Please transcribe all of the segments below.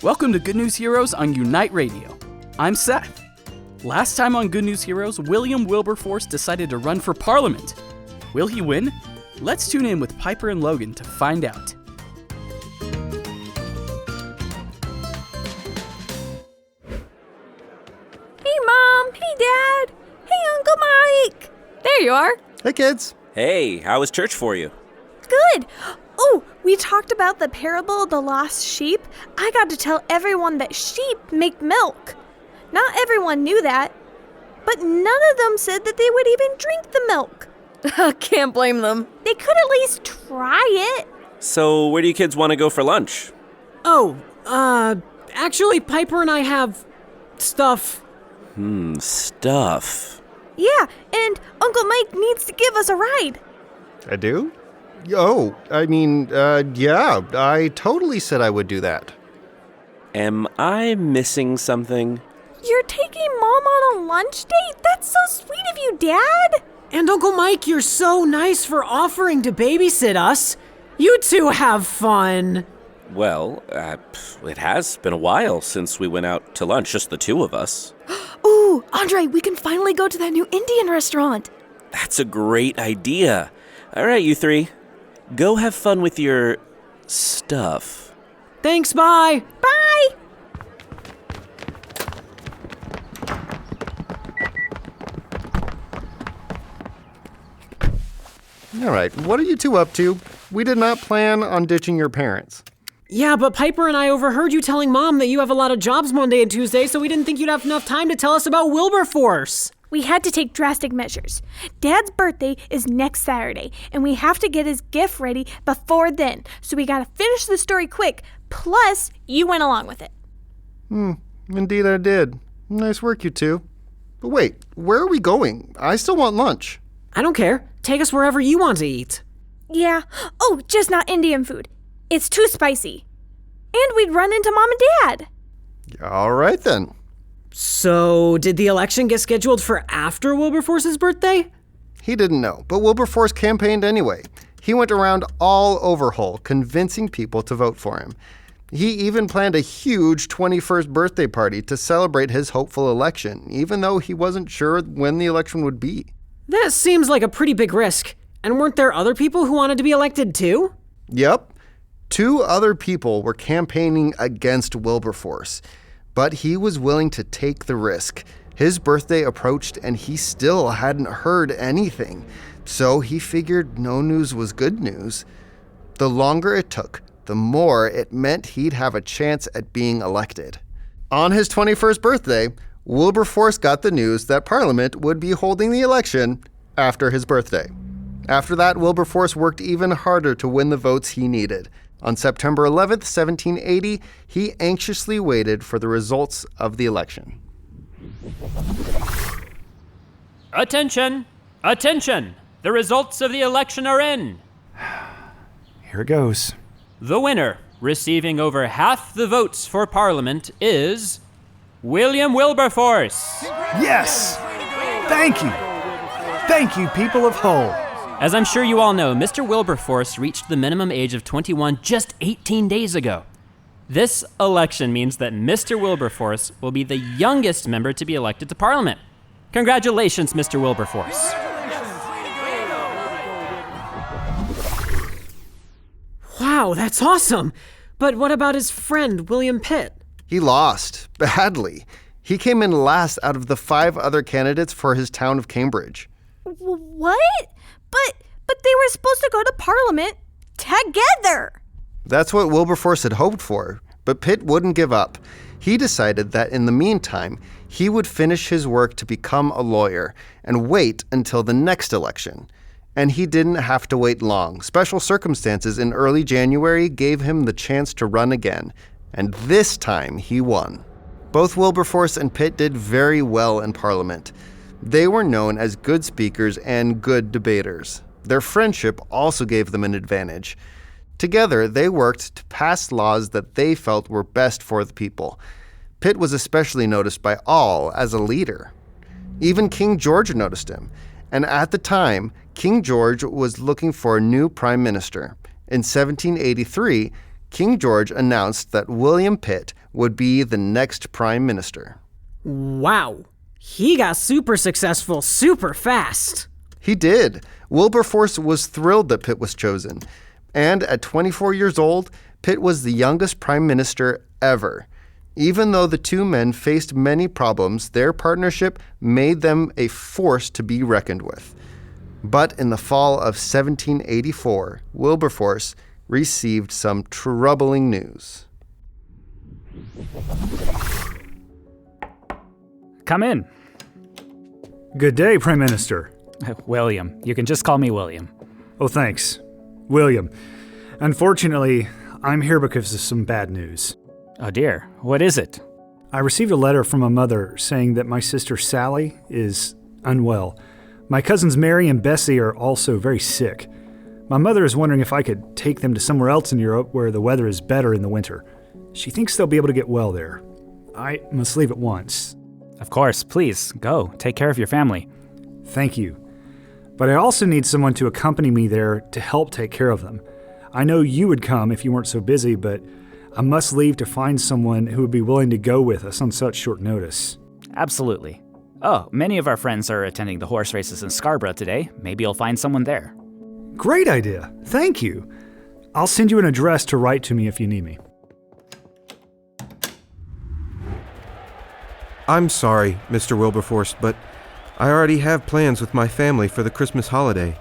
Welcome to Good News Heroes on U-Nite Radio. I'm Seth. Last time on Good News Heroes, William Wilberforce decided to run for Parliament. Will he win? Let's tune in with Piper and Logan to find out. Hey, Mom. Hey, Dad. Hey, Uncle Mike. There you are. Hey, kids. Hey, how was church for you? Good. Oh, we talked about the parable of the lost sheep. I got to tell everyone that sheep make milk. Not everyone knew that, but none of them said that they would even drink the milk. Can't blame them. They could at least try it. So, where do you kids want to go for lunch? Actually, Piper and I have stuff. Stuff. Yeah, and Uncle Mike needs to give us a ride. I do? Oh, yeah, I totally said I would do that. Am I missing something? You're taking Mom on a lunch date? That's so sweet of you, Dad. And Uncle Mike, you're so nice for offering to babysit us. You two have fun. Well, it has been a while since we went out to lunch, just the two of us. Ooh, Andre, we can finally go to that new Indian restaurant. That's a great idea. All right, you three. Go have fun with your stuff. Thanks, bye. Bye. All right, what are you two up to? We did not plan on ditching your parents. Yeah, but Piper and I overheard you telling Mom that you have a lot of jobs Monday and Tuesday, so we didn't think you'd have enough time to tell us about Wilberforce. We had to take drastic measures. Dad's birthday is next Saturday, and we have to get his gift ready before then. So we gotta finish the story quick, plus you went along with it. Indeed I did. Nice work, you two. But wait, where are we going? I still want lunch. I don't care. Take us wherever you want to eat. Yeah. Oh, just not Indian food. It's too spicy. And we'd run into Mom and Dad. All right, then. So, did the election get scheduled for after Wilberforce's birthday? He didn't know, but Wilberforce campaigned anyway. He went around all over Hull, convincing people to vote for him. He even planned a huge 21st birthday party to celebrate his hopeful election, even though he wasn't sure when the election would be. That seems like a pretty big risk. And weren't there other people who wanted to be elected too? Yep. 2 other people were campaigning against Wilberforce, but he was willing to take the risk. His birthday approached and he still hadn't heard anything, so he figured no news was good news. The longer it took, the more it meant he'd have a chance at being elected. On his 21st birthday, Wilberforce got the news that Parliament would be holding the election after his birthday. After that, Wilberforce worked even harder to win the votes he needed. On September 11th, 1780, he anxiously waited for the results of the election. Attention! Attention! The results of the election are in. Here it goes. The winner, receiving over half the votes for Parliament, is William Wilberforce. Yes! Thank you! Thank you, people of Hull. As I'm sure you all know, Mr. Wilberforce reached the minimum age of 21 just 18 days ago. This election means that Mr. Wilberforce will be the youngest member to be elected to Parliament. Congratulations, Mr. Wilberforce. Wow, that's awesome. But what about his friend, William Pitt? He lost, badly. He came in last out of the 5 other candidates for his town of Cambridge. What? But they were supposed to go to Parliament together. That's what Wilberforce had hoped for, but Pitt wouldn't give up. He decided that in the meantime, he would finish his work to become a lawyer and wait until the next election. And he didn't have to wait long. Special circumstances in early January gave him the chance to run again, and this time he won. Both Wilberforce and Pitt did very well in Parliament. They were known as good speakers and good debaters. Their friendship also gave them an advantage. Together, they worked to pass laws that they felt were best for the people. Pitt was especially noticed by all as a leader. Even King George noticed him, and at the time, King George was looking for a new prime minister. In 1783, King George announced that William Pitt would be the next prime minister. Wow. He got super successful super fast. He did. Wilberforce was thrilled that Pitt was chosen. And at 24 years old, Pitt was the youngest prime minister ever. Even though the two men faced many problems, their partnership made them a force to be reckoned with. But in the fall of 1784, Wilberforce received some troubling news. Come in. Good day, Prime Minister. William. You can just call me William. Oh, thanks. William. Unfortunately, I'm here because of some bad news. Oh dear, what is it? I received a letter from my mother saying that my sister Sally is unwell. My cousins Mary and Bessie are also very sick. My mother is wondering if I could take them to somewhere else in Europe where the weather is better in the winter. She thinks they'll be able to get well there. I must leave at once. Of course, please, go. Take care of your family. Thank you. But I also need someone to accompany me there to help take care of them. I know you would come if you weren't so busy, but I must leave to find someone who would be willing to go with us on such short notice. Absolutely. Oh, many of our friends are attending the horse races in Scarborough today. Maybe you'll find someone there. Great idea. Thank you. I'll send you an address to write to me if you need me. I'm sorry, Mr. Wilberforce, but I already have plans with my family for the Christmas holiday.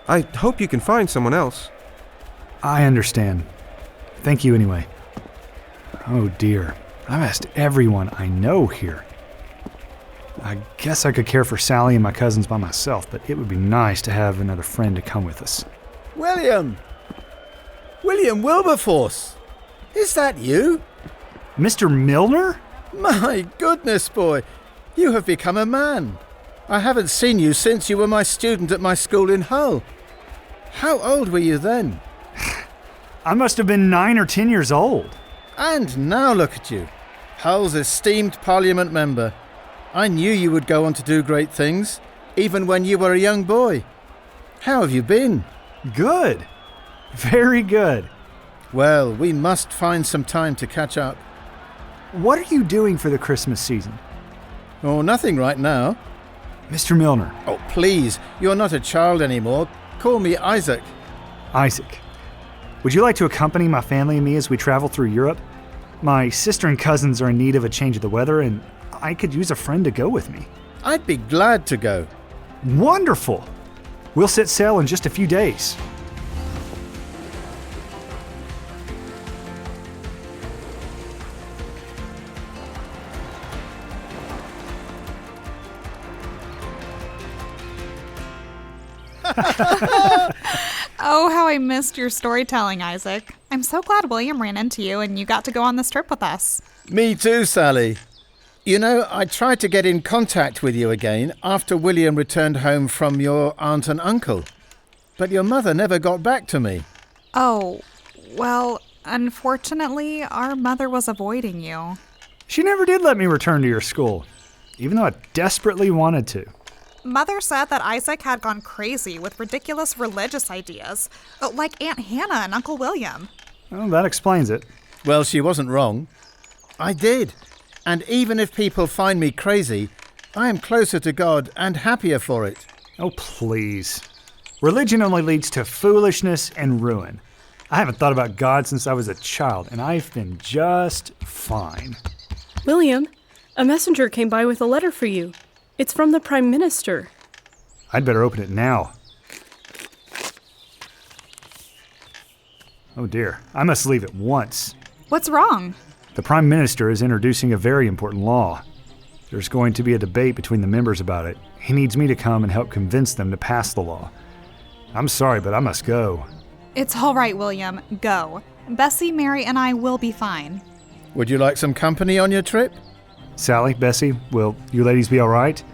I hope you can find someone else. I understand. Thank you anyway. Oh dear, I've asked everyone I know here. I guess I could care for Sally and my cousins by myself, but it would be nice to have another friend to come with us. William! William Wilberforce! Is that you? Mr. Milner? My goodness, boy! You have become a man. I haven't seen you since you were my student at my school in Hull. How old were you then? I must have been 9 or 10 years old. And now look at you, Hull's esteemed Parliament member. I knew you would go on to do great things, even when you were a young boy. How have you been? Good. Very good. Well, we must find some time to catch up. What are you doing for the Christmas season? Oh, nothing right now. Mr. Milner. Oh, please, you're not a child anymore. Call me Isaac. Isaac. Would you like to accompany my family and me as we travel through Europe? My sister and cousins are in need of a change of the weather, and I could use a friend to go with me. I'd be glad to go. Wonderful! We'll set sail in just a few days. Oh, how I missed your storytelling, Isaac. I'm so glad William ran into you and you got to go on this trip with us. Me too, Sally. You know, I tried to get in contact with you again after William returned home from your aunt and uncle. But your mother never got back to me. Oh, well, unfortunately, our mother was avoiding you. She never did let me return to your school, even though I desperately wanted to. Mother said that Isaac had gone crazy with ridiculous religious ideas, like Aunt Hannah and Uncle William. Well, that explains it. Well, she wasn't wrong. I did. And even if people find me crazy, I am closer to God and happier for it. Oh, please. Religion only leads to foolishness and ruin. I haven't thought about God since I was a child, and I've been just fine. William, a messenger came by with a letter for you. It's from the Prime Minister. I'd better open it now. Oh dear, I must leave at once. What's wrong? The Prime Minister is introducing a very important law. There's going to be a debate between the members about it. He needs me to come and help convince them to pass the law. I'm sorry, but I must go. It's all right, William. Go. Bessie, Mary, and I will be fine. Would you like some company on your trip? Sally, Bessie, will you ladies be all right?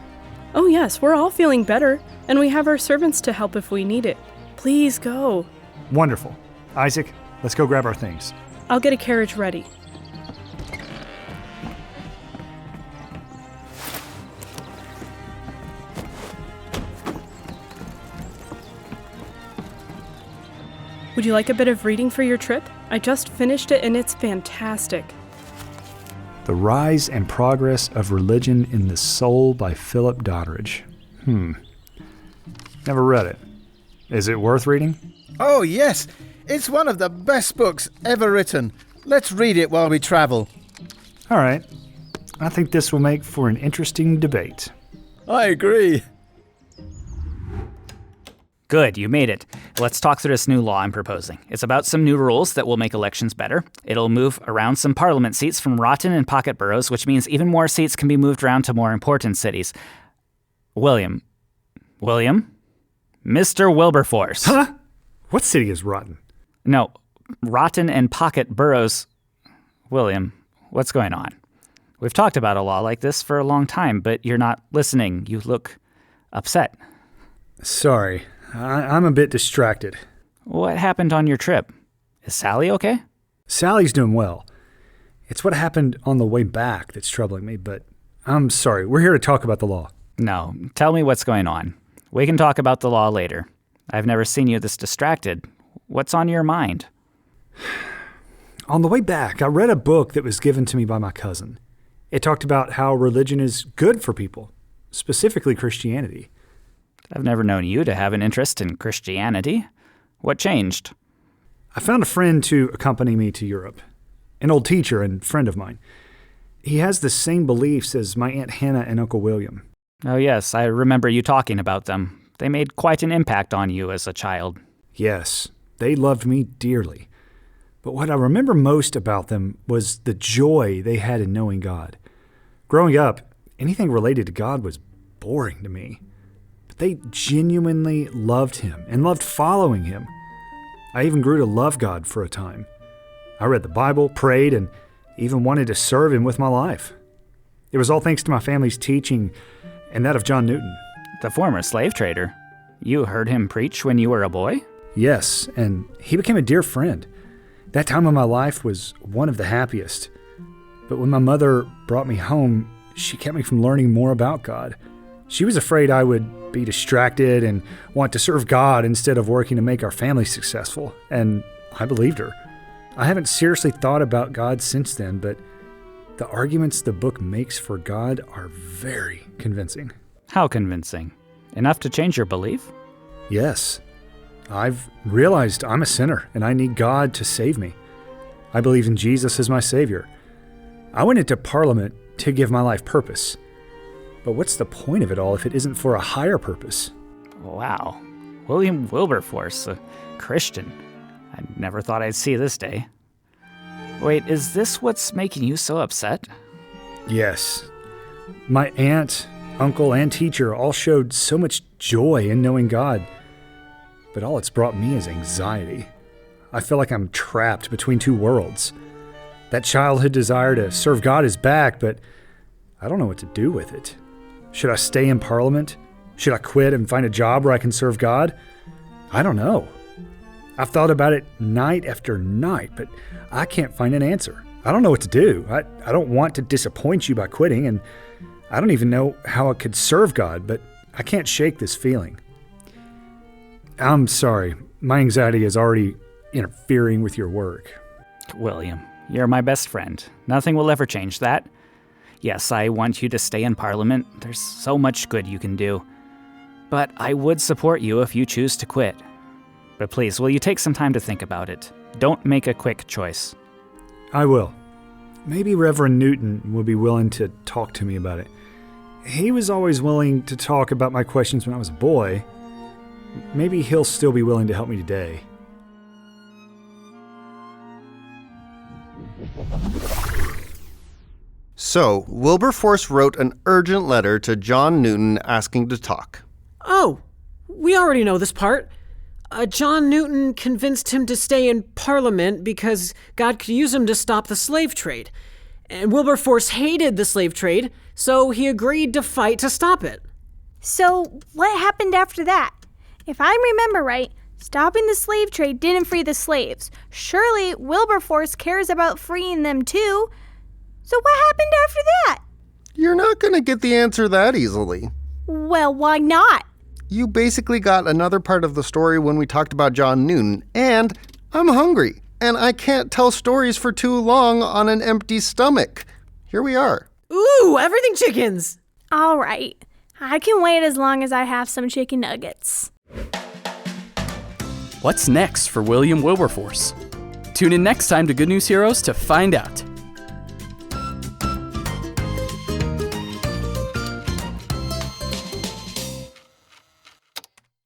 Oh yes, we're all feeling better, and we have our servants to help if we need it. Please go. Wonderful. Isaac, let's go grab our things. I'll get a carriage ready. Would you like a bit of reading for your trip? I just finished it and it's fantastic. The Rise and Progress of Religion in the Soul by Philip Doddridge. Never read it. Is it worth reading? Oh, yes. It's one of the best books ever written. Let's read it while we travel. All right. I think this will make for an interesting debate. I agree. Good, you made it. Let's talk through this new law I'm proposing. It's about some new rules that will make elections better. It'll move around some parliament seats from rotten and pocket boroughs, which means even more seats can be moved around to more important cities. William? Mr. Wilberforce. Huh? What city is rotten? No, rotten and pocket boroughs. William, what's going on? We've talked about a law like this for a long time, but you're not listening. You look upset. Sorry, I'm a bit distracted. What happened on your trip? Is Sally okay? Sally's doing well. It's what happened on the way back that's troubling me, but I'm sorry. We're here to talk about the law. No, tell me what's going on. We can talk about the law later. I've never seen you this distracted. What's on your mind? On the way back, I read a book that was given to me by my cousin. It talked about how religion is good for people, specifically Christianity. I've never known you to have an interest in Christianity. What changed? I found a friend to accompany me to Europe, an old teacher and friend of mine. He has the same beliefs as my Aunt Hannah and Uncle William. Oh yes, I remember you talking about them. They made quite an impact on you as a child. Yes, they loved me dearly. But what I remember most about them was the joy they had in knowing God. Growing up, anything related to God was boring to me. But they genuinely loved Him and loved following Him. I even grew to love God for a time. I read the Bible, prayed, and even wanted to serve Him with my life. It was all thanks to my family's teaching and that of John Newton. The former slave trader. You heard him preach when you were a boy? Yes, and he became a dear friend. That time of my life was one of the happiest. But when my mother brought me home, she kept me from learning more about God. She was afraid I would be distracted and want to serve God instead of working to make our family successful, and I believed her. I haven't seriously thought about God since then, but the arguments the book makes for God are very convincing. How convincing? Enough to change your belief? Yes. I've realized I'm a sinner and I need God to save me. I believe in Jesus as my Savior. I went into Parliament to give my life purpose. But what's the point of it all if it isn't for a higher purpose? Wow. William Wilberforce, a Christian. I never thought I'd see this day. Wait, is this what's making you so upset? Yes. My aunt, uncle, and teacher all showed so much joy in knowing God. But all it's brought me is anxiety. I feel like I'm trapped between two worlds. That childhood desire to serve God is back, but I don't know what to do with it. Should I stay in Parliament? Should I quit and find a job where I can serve God? I don't know. I've thought about it night after night, but I can't find an answer. I don't know what to do. I don't want to disappoint you by quitting, and I don't even know how I could serve God, but I can't shake this feeling. I'm sorry. My anxiety is already interfering with your work. William, you're my best friend. Nothing will ever change that. Yes, I want you to stay in Parliament. There's so much good you can do. But I would support you if you choose to quit. But please, will you take some time to think about it? Don't make a quick choice. I will. Maybe Reverend Newton will be willing to talk to me about it. He was always willing to talk about my questions when I was a boy. Maybe he'll still be willing to help me today. So, Wilberforce wrote an urgent letter to John Newton asking to talk. Oh, we already know this part. John Newton convinced him to stay in Parliament because God could use him to stop the slave trade. And Wilberforce hated the slave trade, so he agreed to fight to stop it. So, what happened after that? If I remember right, stopping the slave trade didn't free the slaves. Surely Wilberforce cares about freeing them too. So what happened after that? You're not going to get the answer that easily. Well, why not? You basically got another part of the story when we talked about John Newton, and I'm hungry, and I can't tell stories for too long on an empty stomach. here we are. Ooh, everything chickens! All right. I can wait as long as I have some chicken nuggets. What's next for William Wilberforce? Tune in next time to Good News Heroes to find out.